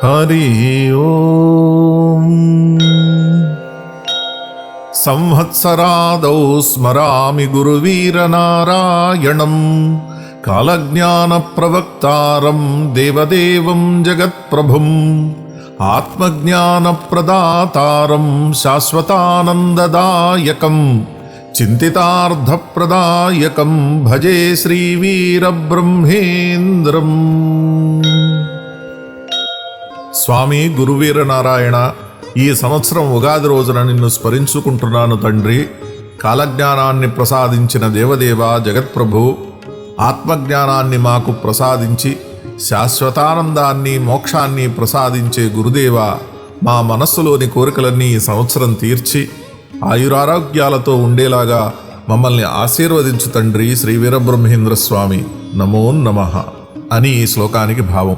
హరి ఓం. సంవత్సరాదౌ స్మరామి గురువీరనారాయణం కాలజ్ఞాన ప్రవక్తారం దేవదేవం జగత్ప్రభుం ఆత్మజ్ఞాన ప్రదాతారం శాశ్వతానందదాయకం చింతితార్థప్రదాయకం భజే శ్రీవీరబ్రహ్మేంద్రం. స్వామి గురువీరనారాయణ, ఈ సంవత్సరం ఉగాది రోజున నిన్ను స్మరించుకుంటున్నాను తండ్రి. కాలజ్ఞానాన్ని ప్రసాదించిన దేవదేవ జగత్ప్రభు, ఆత్మజ్ఞానాన్ని మాకు ప్రసాదించి శాశ్వతానందాన్ని మోక్షాన్ని ప్రసాదించే గురుదేవ, మా మనస్సులోని కోరికలన్నీ ఈ సంవత్సరం తీర్చి ఆయురారోగ్యాలతో ఉండేలాగా మమ్మల్ని ఆశీర్వదించు తండ్రి శ్రీ వీరబ్రహ్మేంద్ర స్వామి. నమో నమః అని ఈ శ్లోకానికి భావం.